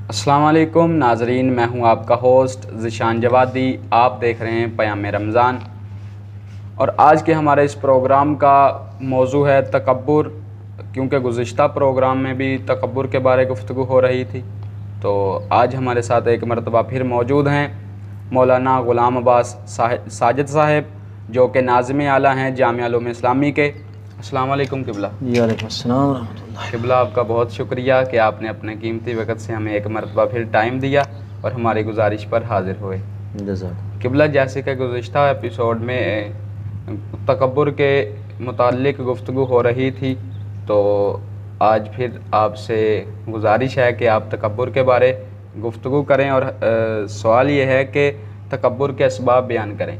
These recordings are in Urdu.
السلام علیکم ناظرین، میں ہوں آپ کا ہوسٹ ذیشان جوادی۔ آپ دیکھ رہے ہیں پیام رمضان، اور آج کے ہمارے اس پروگرام کا موضوع ہے تکبر، کیونکہ گزشتہ پروگرام میں بھی تکبر کے بارے گفتگو ہو رہی تھی۔ تو آج ہمارے ساتھ ایک مرتبہ پھر موجود ہیں مولانا غلام عباس ساجد صاحب، جو کہ ناظم اعلیٰ ہیں جامعہ علوم اسلامی کے۔ السلام علیکم قبلہ۔ وعلیکم السلام ورحمۃ اللہ۔ قبلہ، آپ کا بہت شکریہ کہ آپ نے اپنے قیمتی وقت سے ہمیں ایک مرتبہ پھر ٹائم دیا اور ہماری گزارش پر حاضر ہوئے۔ جزاک قبلہ، جیسے کہ گزشتہ ایپیسوڈ میں تکبر کے متعلق گفتگو ہو رہی تھی، تو آج پھر آپ سے گزارش ہے کہ آپ تکبر کے بارے گفتگو کریں، اور سوال یہ ہے کہ تکبر کے اسباب بیان کریں۔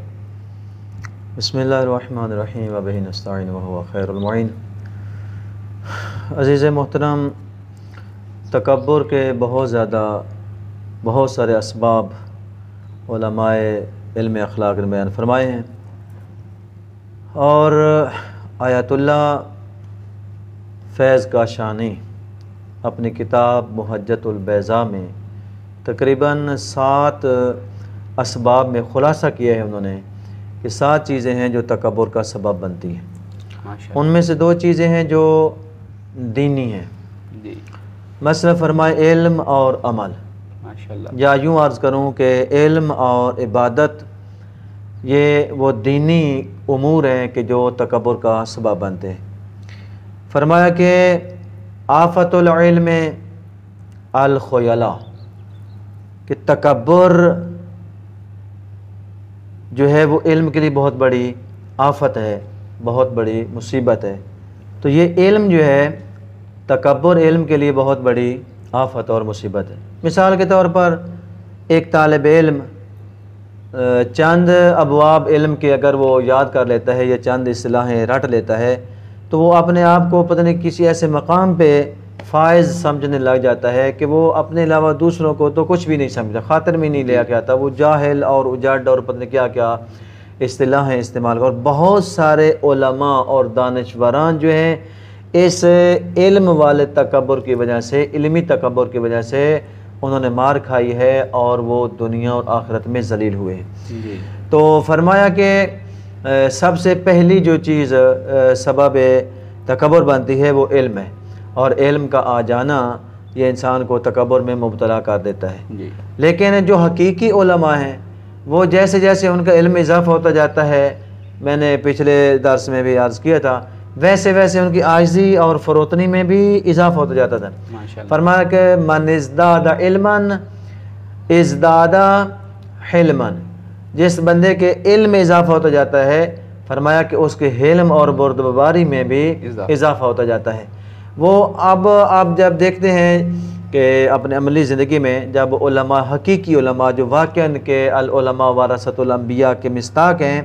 بسم اللہ الرحمن الرحیم وبہ نستعین وہو خیر المعین۔ عزیز محترم، تکبر کے بہت سارے اسباب علماء علم اخلاق نے بیان فرمائے ہیں، اور آیت اللہ فیض کاشانی اپنی کتاب محجت البیضاء میں تقریباً 7 اسباب میں خلاصہ کیا ہے انہوں نے کہ 7 چیزیں ہیں جو تکبر کا سبب بنتی ہیں۔ ان میں سے 2 چیزیں ہیں جو دینی ہیں، جی، مثلا فرمائے علم اور عمل، ماشاءاللہ، یا یوں عرض کروں کہ علم اور عبادت یہ وہ دینی امور ہیں کہ جو تکبر کا سبب بنتے ہیں۔ فرمایا کہ آفت العلم الخیلاء، کہ تکبر جو ہے وہ علم کے لیے بہت بڑی آفت ہے، بہت بڑی مصیبت ہے۔ تو یہ علم جو ہے، تکبر علم کے لیے بہت بڑی آفت اور مصیبت ہے۔ مثال کے طور پر ایک طالب علم چند ابواب علم کے اگر وہ یاد کر لیتا ہے یا چند اصطلاحیں رٹ لیتا ہے، تو وہ اپنے آپ کو پتہ نہیں کسی ایسے مقام پہ فائز سمجھنے لگ جاتا ہے کہ وہ اپنے علاوہ دوسروں کو تو کچھ بھی نہیں سمجھتا، خاطر میں نہیں لیا کہ آتا، وہ جاہل اور اجاڈ اور پتہ نہیں کیا کیا اصطلاحیں استعمال کر۔ اور بہت سارے علماء اور دانشوران جو ہیں اس علم والے تکبر کی وجہ سے، علمی تکبر کی وجہ سے انہوں نے مار کھائی ہے، اور وہ دنیا اور آخرت میں ذلیل ہوئے ہیں۔ جی، تو فرمایا کہ سب سے پہلی جو چیز سبب تکبر بنتی ہے وہ علم ہے، اور علم کا آ جانا یہ انسان کو تکبر میں مبتلا کر دیتا ہے۔ جی، لیکن جو حقیقی علماء ہیں، وہ جیسے جیسے ان کا علم اضافہ ہوتا جاتا ہے، میں نے پچھلے درس میں بھی عرض کیا تھا، ویسے ویسے ان کی عاجزی اور فروتنی میں بھی اضافہ ہوتا جاتا تھا۔ ماشاءاللہ، فرمایا کہ من ازداد علما ازداد حلما، جس بندے کے علم میں اضافہ ہوتا جاتا ہے، فرمایا کہ اس کے حلم اور بردباری میں بھی اضافہ ہوتا جاتا ہے۔ وہ اب آپ جب دیکھتے ہیں کہ اپنے عملی زندگی میں جب علماء، حقیقی علماء جو واقعاً کے العلماء ورثۃ الانبیاء کے مصداق ہیں،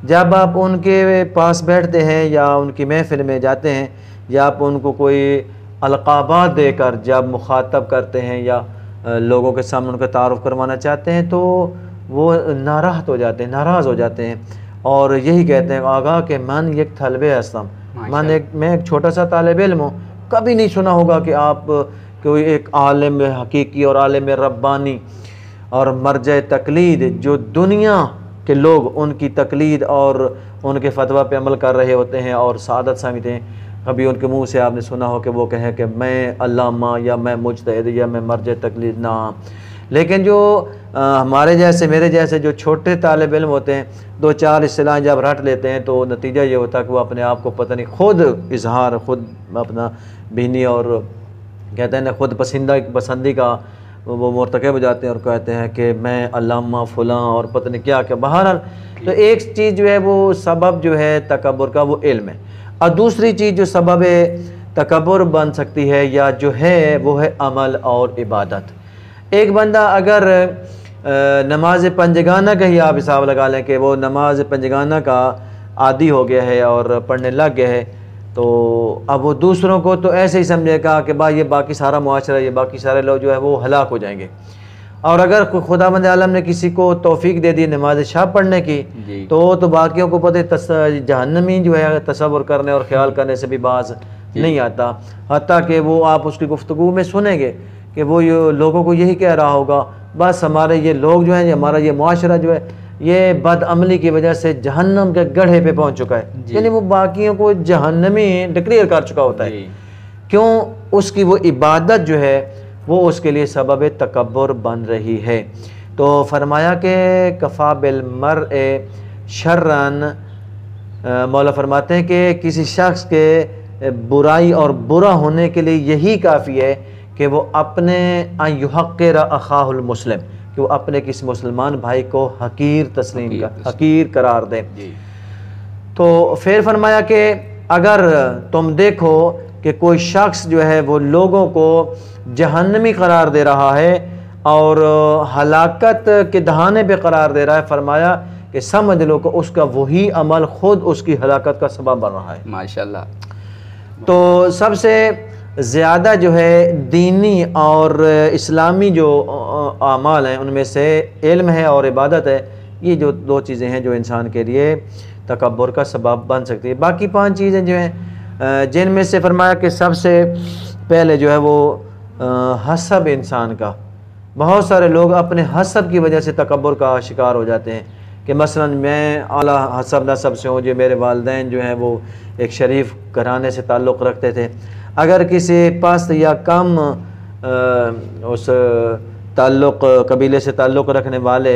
جب آپ ان کے پاس بیٹھتے ہیں یا ان کی محفل میں جاتے ہیں، یا آپ ان کو کوئی القابات دے کر جب مخاطب کرتے ہیں یا لوگوں کے سامنے ان کا تعارف کروانا چاہتے ہیں، تو وہ ناراحت ہو جاتے ہیں، ناراض ہو جاتے ہیں، اور یہی کہتے ہیں آگاہ کہ من یک طالب اسلم، میں ایک چھوٹا سا طالب علم ہوں، کبھی نہیں سنا ہوگا کہ آپ کوئی ایک عالم حقیقی اور عالم ربانی اور مرجع تقلید جو دنیا کہ لوگ ان کی تقلید اور ان کے فتویٰ پہ عمل کر رہے ہوتے ہیں اور سعادت سمجھتے ہیں، کبھی ان کے منہ سے آپ نے سنا ہو کہ وہ کہیں کہ میں علامہ یا میں مجتہد یا میں مرجع تقلید، نہ۔ لیکن جو ہمارے جیسے، میرے جیسے جو چھوٹے طالب علم ہوتے ہیں، 2-4 اصطلاح جب رٹ لیتے ہیں تو نتیجہ یہ ہوتا ہے کہ وہ اپنے آپ کو پتہ نہیں خود اظہار، خود اپنا بینی اور کہتے ہیں نا خود پسندی کا وہ مرتکب ہو جاتے ہیں، اور کہتے ہیں کہ میں علامہ فلاں اور پتہ نہیں کیا کیا۔ بہرحال تو ایک چیز جو ہے وہ سبب جو ہے تکبر کا وہ علم ہے، اور دوسری چیز جو سبب تکبر بن سکتی ہے یا جو ہے وہ ہے عمل اور عبادت۔ ایک بندہ اگر نماز پنجگانہ کا ہی آپ حساب لگا لیں کہ وہ نماز پنجگانہ کا عادی ہو گیا ہے اور پڑھنے لگ گیا ہے، تو اب وہ دوسروں کو تو ایسے ہی سمجھے گا کہ بھائی یہ باقی سارا معاشرہ، یہ باقی سارے لوگ جو ہے وہ ہلاک ہو جائیں گے۔ اور اگر خداوند عالم نے کسی کو توفیق دے دی نماز شب پڑھنے کی، تو باقیوں کو پتہ جہنمی جو ہے تصور کرنے اور خیال کرنے سے بھی باز نہیں آتا، حتیٰ کہ وہ آپ اس کی گفتگو میں سنیں گے کہ وہ لوگوں کو یہی کہہ رہا ہوگا بس ہمارے یہ لوگ جو ہیں، ہمارا یہ معاشرہ جو ہے یہ بد عملی کی وجہ سے جہنم کے گڑھے پہ پہنچ چکا ہے، یعنی وہ باقیوں کو جہنمی ڈکلیئر کر چکا ہوتا ہے۔ کیوں؟ اس کی وہ عبادت جو ہے وہ اس کے لیے سبب تکبر بن رہی ہے۔ تو فرمایا کہ کفا بالمرء شرًا، مولا فرماتے ہیں کہ کسی شخص کے برائی اور برا ہونے کے لیے یہی کافی ہے کہ وہ اپنے ان یحقر اخاہ المسلم، کہ وہ اپنے کسی مسلمان بھائی کو حقیر تسلیم کر، حقیر قرار دے۔ تو پھر فرمایا کہ اگر تم دیکھو کہ کوئی شخص جو ہے وہ لوگوں کو جہنمی قرار دے رہا ہے اور ہلاکت کے دہانے پہ قرار دے رہا ہے، فرمایا کہ سمجھ لو کہ اس کا وہی عمل خود اس کی ہلاکت کا سبب بن رہا ہے۔ ماشاءاللہ۔ تو سب سے زیادہ جو ہے دینی اور اسلامی جو اعمال ہیں ان میں سے علم ہے اور عبادت ہے، یہ جو دو چیزیں ہیں جو انسان کے لیے تکبر کا سبب بن سکتی ہے۔ باقی 5 چیزیں جو ہیں جن میں سے فرمایا کہ سب سے پہلے جو ہے وہ حسب انسان کا، بہت سارے لوگ اپنے حسب کی وجہ سے تکبر کا شکار ہو جاتے ہیں کہ مثلا میں اعلیٰ حسب نسب سے ہوں، جو میرے والدین جو ہیں وہ ایک شریف گھرانے سے تعلق رکھتے تھے، اگر کسی پست یا کم اس تعلق قبیلے سے تعلق رکھنے والے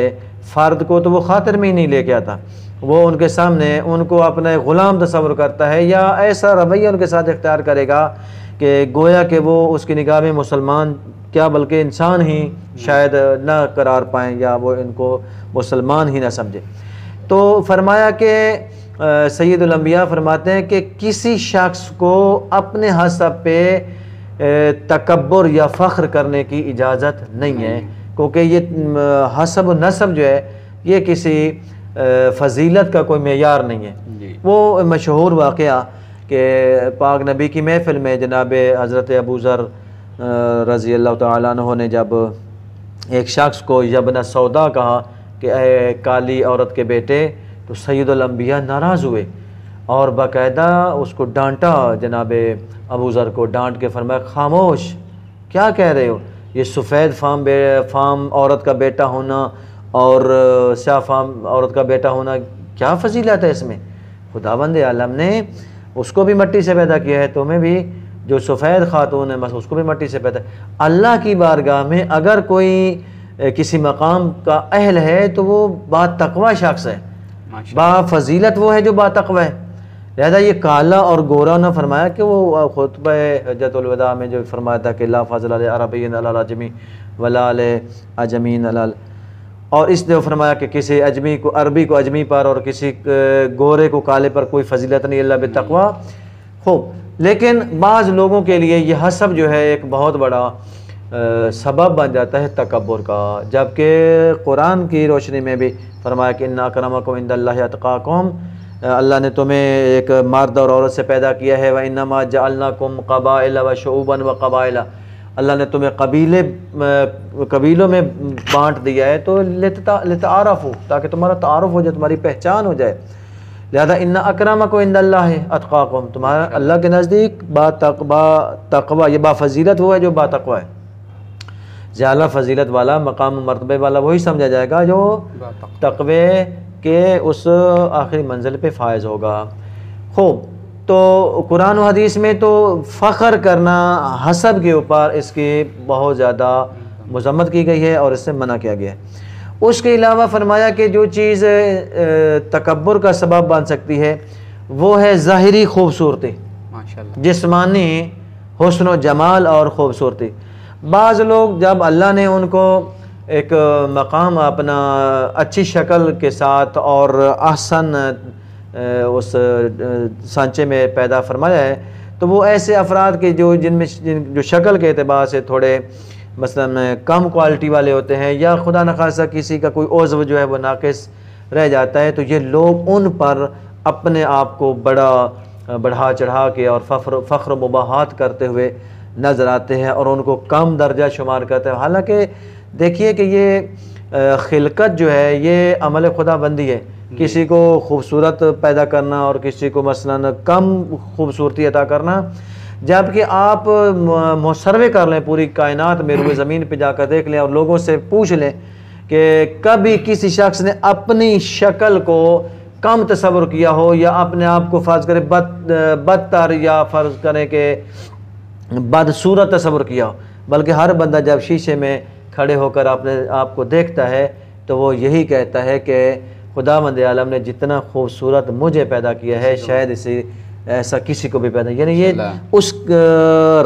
فرد کو تو وہ خاطر میں ہی نہیں لے کے آتا، وہ ان کے سامنے ان کو اپنا غلام تصور کرتا ہے یا ایسا رویہ ان کے ساتھ اختیار کرے گا کہ گویا کہ وہ اس کی نگاہ میں مسلمان کیا بلکہ انسان ہی شاید نہ قرار پائیں یا وہ ان کو مسلمان ہی نہ سمجھے۔ تو فرمایا کہ سید الانبیاء فرماتے ہیں کہ کسی شخص کو اپنے حسب پہ تکبر یا فخر کرنے کی اجازت نہیں ہے، کیونکہ یہ حسب و نسب جو ہے یہ کسی فضیلت کا کوئی معیار نہیں ہے۔ وہ مشہور واقعہ کہ پاک نبی کی محفل میں جناب حضرت ابو ذر رضی اللہ تعالیٰ عنہ نے جب ایک شخص کو یبن سودا کہا کہ اے کالی عورت کے بیٹے، تو سید الانبیاء ناراض ہوئے اور باقاعدہ اس کو ڈانٹا، جناب ابو ذر کو ڈانٹ کے فرمایا خاموش، کیا کہہ رہے ہو؟ یہ سفید فام عورت کا بیٹا ہونا اور سیاہ فام عورت کا بیٹا ہونا کیا فضیلت ہے اس میں؟ خداوند عالم نے اس کو بھی مٹی سے پیدا کیا ہے، تمہیں بھی جو سفید خاتون ہے بس اس کو بھی مٹی سے پیدا ہے۔ اللہ کی بارگاہ میں اگر کوئی کسی مقام کا اہل ہے تو وہ با تقوی شخص ہے، با فضیلت وہ ہے جو با تقوی ہے۔ لہذا یہ کالا اور گورا نہ فرمایا کہ وہ خطبہ حجۃ الوداع میں جو فرمایا تھا کہ لا فضل علی عربی علی العجمی ولا علی اجمین علی، اور اس نے فرمایا کہ کسی اجمی کو عربی کو اجمی پر اور کسی گورے کو کالے پر کوئی فضیلت نہیں اللہ بتقوی۔ خوب، لیکن بعض لوگوں کے لیے یہ حسب جو ہے ایک بہت بڑا سبب بن جاتا ہے تکبر کا، جبکہ قرآن کی روشنی میں بھی فرمایا کہ ان اکرمکم عند اللہ اتقاکم، اللہ نے تمہیں ایک مرد اور عورت سے پیدا کیا ہے، وانما جعلناکم قبائل وشعوبا وقبائل، اللہ نے تمہیں قبیلوں میں بانٹ دیا ہے تو لتعارفوا، تاکہ تمہارا تعارف ہو جائے، تمہاری پہچان ہو جائے۔ لہذا ان اکرمکم عند اللہ اتقاکم، تمہارا اللہ کے نزدیک با تقوی، یہ با فضیلت وہ ہے جو با تقوی ہے۔ زیادہ فضیلت والا مقام و مرتبے والا وہی سمجھا جائے گا جو تقوی کے اس آخری منزل پہ فائز ہوگا۔ خوب، تو قرآن و حدیث میں تو فخر کرنا حسب کے اوپر اس کی بہت زیادہ مذمت کی گئی ہے اور اس سے منع کیا گیا ہے۔ اس کے علاوہ فرمایا کہ جو چیز تکبر کا سبب بن سکتی ہے وہ ہے ظاہری خوبصورتی، جسمانی حسن و جمال اور خوبصورتی۔ بعض لوگ جب اللہ نے ان کو ایک مقام اپنا اچھی شکل کے ساتھ اور احسن اس سانچے میں پیدا فرمایا ہے، تو وہ ایسے افراد کے جن میں جو شکل کے اعتبار سے تھوڑے مثلا کم کوالٹی والے ہوتے ہیں یا خدا نخواستہ کسی کا کوئی عضو جو ہے وہ ناقص رہ جاتا ہے، تو یہ لوگ ان پر اپنے آپ کو بڑھا چڑھا کے اور فخر و مباحات کرتے ہوئے نظر آتے ہیں اور ان کو کم درجہ شمار کرتے ہیں۔ حالانکہ دیکھیے کہ یہ خلقت جو ہے یہ عمل خدا بندی ہے، کسی کو خوبصورت پیدا کرنا اور کسی کو مثلا کم خوبصورتی عطا کرنا جبکہ آپ سروے کر لیں پوری کائنات میں، روئے زمین پہ جا کر دیکھ لیں اور لوگوں سے پوچھ لیں کہ کبھی کسی شخص نے اپنی شکل کو کم تصور کیا ہو یا اپنے آپ کو فرض کرے بدتر یا فرض کریں کہ بدصورت تصور کیا ہو، بلکہ ہر بندہ جب شیشے میں کھڑے ہو کر اپنے آپ کو دیکھتا ہے تو وہ یہی کہتا ہے کہ خداوند عالم نے جتنا خوبصورت مجھے پیدا کیا ہے شاید اسے ایسا کسی کو بھی پیدا، یعنی یہ اس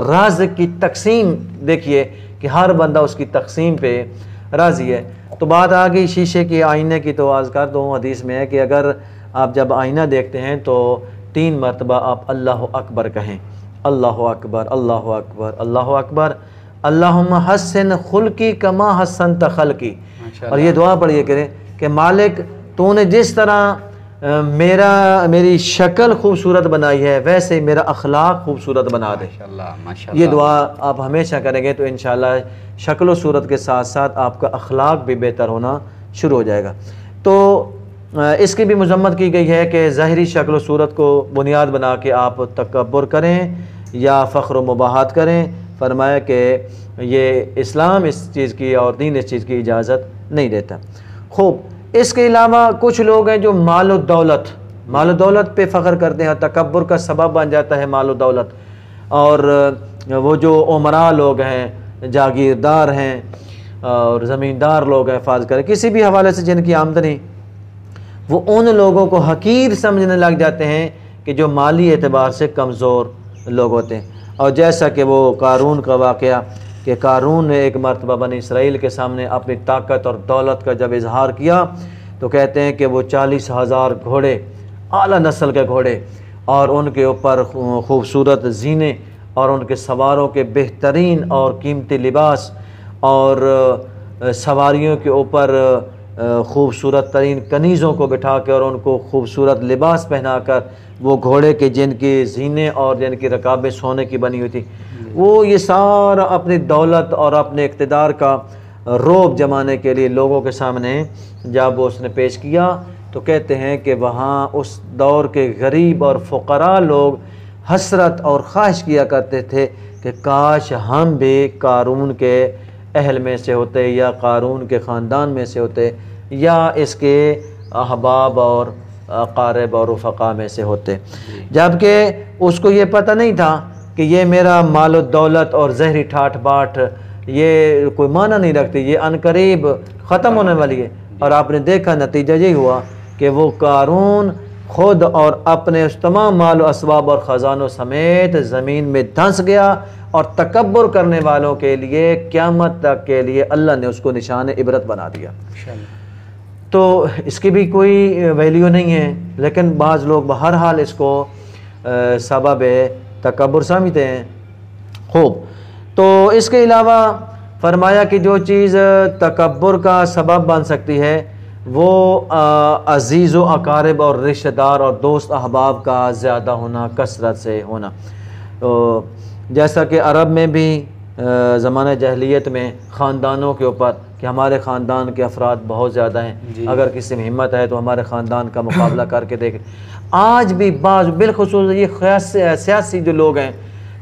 راز کی تقسیم دیکھیے کہ ہر بندہ اس کی تقسیم پہ راضی ہے۔ تو بات آ گئی شیشے کی، آئینے کی، تو عرض کر دوں حدیث میں ہے کہ اگر آپ جب آئینہ دیکھتے ہیں تو 3 مرتبہ آپ اللہ اکبر کہیں، اللہ اکبر اللہ اکبر اللہ اکبر، اللہم حسن خلقی کما حسنت خلقی، اور یہ دعا پڑھیے کریں کہ مالک تو نے جس طرح میری شکل خوبصورت بنائی ہے ویسے میرا اخلاق خوبصورت بنا دے۔ یہ دعا آپ ہمیشہ کریں گے تو انشاءاللہ شکل و صورت کے ساتھ ساتھ آپ کا اخلاق بھی بہتر ہونا شروع ہو جائے گا۔ تو اس کی بھی مذمت کی گئی ہے کہ ظاہری شکل و صورت کو بنیاد بنا کے آپ تکبر کریں یا فخر و مباحات کریں، فرمایا کہ یہ اسلام اس چیز کی اور دین اس چیز کی اجازت نہیں دیتا۔ خوب، اس کے علاوہ کچھ لوگ ہیں جو مال و دولت پہ فخر کرتے ہیں، تکبر کا سبب بن جاتا ہے مال و دولت، اور وہ جو عمراء لوگ ہیں، جاگیردار ہیں اور زمیندار لوگ ہیں، فرض کریں کسی بھی حوالے سے جن کی آمدنی، وہ ان لوگوں کو حقیر سمجھنے لگ جاتے ہیں کہ جو مالی اعتبار سے کمزور لوگ ہوتے ہیں۔ اور جیسا کہ وہ قارون کا واقعہ کہ قارون نے ایک مرتبہ بنی اسرائیل کے سامنے اپنی طاقت اور دولت کا جب اظہار کیا تو کہتے ہیں کہ وہ 40,000 گھوڑے، اعلیٰ نسل کے گھوڑے، اور ان کے اوپر خوبصورت زینے اور ان کے سواروں کے بہترین اور قیمتی لباس اور سواریوں کے اوپر خوبصورت ترین کنیزوں کو بٹھا کے اور ان کو خوبصورت لباس پہنا کر، وہ گھوڑے کے جن کی زینے اور جن کی رکابیں سونے کی بنی ہوئی تھی، وہ یہ سارا اپنی دولت اور اپنے اقتدار کا روب جمانے کے لیے لوگوں کے سامنے جب وہ اس نے پیش کیا تو کہتے ہیں کہ وہاں اس دور کے غریب اور فقراء لوگ حسرت اور خواہش کیا کرتے تھے کہ کاش ہم بھی قارون کے اہل میں سے ہوتے یا قارون کے خاندان میں سے ہوتے یا اس کے احباب اور اقارب اور رفقا میں سے ہوتے، جبکہ اس کو یہ پتہ نہیں تھا کہ یہ میرا مال و دولت اور ظاہری ٹھاٹ باٹ یہ کوئی معنی نہیں رکھتی، یہ عنقریب ختم ہونے والی ہے۔ اور آپ نے دیکھا نتیجہ یہی ہوا کہ وہ قارون خود اور اپنے اس تمام مال و اسباب اور خزانوں سمیت زمین میں دھنس گیا، اور تکبر کرنے والوں کے لیے قیامت تک کے لیے اللہ نے اس کو نشان عبرت بنا دیا۔ تو اس کی بھی کوئی ویلیو نہیں ہے، لیکن بعض لوگ بہرحال اس کو سبب تکبر سمجھتے ہیں۔ خوب، تو اس کے علاوہ فرمایا کہ جو چیز تکبر کا سبب بن سکتی ہے وہ عزیز و اقارب اور رشتہ دار اور دوست احباب کا زیادہ ہونا، کثرت سے ہونا۔ تو جیسا کہ عرب میں بھی زمانہ جاہلیت میں خاندانوں کے اوپر کہ ہمارے خاندان کے افراد بہت زیادہ ہیں، اگر کسی میں ہمت ہے تو ہمارے خاندان کا مقابلہ کر کے دیکھ۔ آج بھی بعض بالخصوص یہ سیاسی جو لوگ ہیں،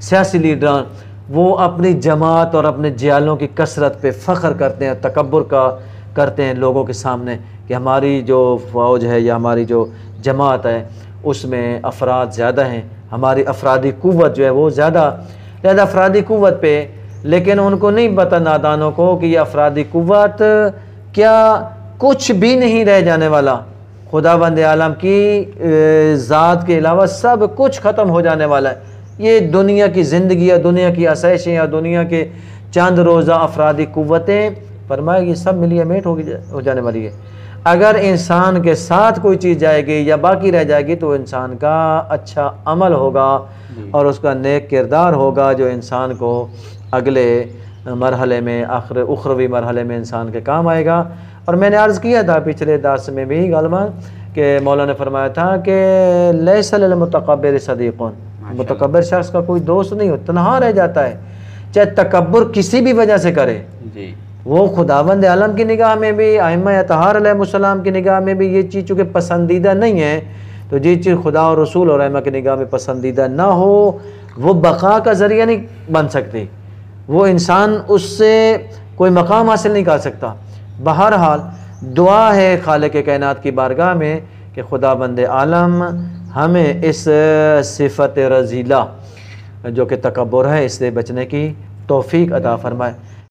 سیاسی لیڈران، وہ اپنی جماعت اور اپنے جیالوں کی کثرت پہ فخر کرتے ہیں، تکبر کا کرتے ہیں لوگوں کے سامنے کہ ہماری جو فوج ہے یا ہماری جو جماعت ہے اس میں افراد زیادہ ہیں، ہماری افرادی قوت جو ہے وہ زیادہ افرادی قوت پہ، لیکن ان کو نہیں پتہ نادانوں کو کہ یہ افرادی قوت کیا کچھ بھی نہیں رہ جانے والا، خداوند عالم کی ذات کے علاوہ سب کچھ ختم ہو جانے والا ہے۔ یہ دنیا کی زندگی یا دنیا کی آسائشیں یا دنیا کے چند روزہ افرادی قوتیں، فرمایا یہ سب ملیے میٹ ہو جانے والی ہے۔ اگر انسان کے ساتھ کوئی چیز جائے گی یا باقی رہ جائے گی تو انسان کا اچھا عمل ہوگا اور اس کا نیک کردار ہوگا جو انسان کو اگلے مرحلے میں اخروی مرحلے میں انسان کے کام آئے گا۔ اور میں نے عرض کیا تھا پچھلے درس میں بھی غالباً کہ مولا نے فرمایا تھا کہ لیس للمتکبر صدیق، متکبر شخص کا کوئی دوست نہیں ہو، تنہا رہ جاتا ہے، چاہے تکبر کسی بھی وجہ سے کرے۔ وہ خداوند عالم کی نگاہ میں بھی، ائمہ اطہار علیہ السلام کی نگاہ میں بھی یہ چیز چونکہ پسندیدہ نہیں ہے، تو جی چیز خدا اور رسول اور ائمہ کی نگاہ میں پسندیدہ نہ ہو وہ بقا کا ذریعہ نہیں بن سکتی، وہ انسان اس سے کوئی مقام حاصل نہیں کر سکتا۔ بہرحال دعا ہے خالق کائنات کی بارگاہ میں کہ خدا بند عالم ہمیں اس صفت رذیلہ جو کہ تکبر ہے اس سے بچنے کی توفیق عطا فرمائے۔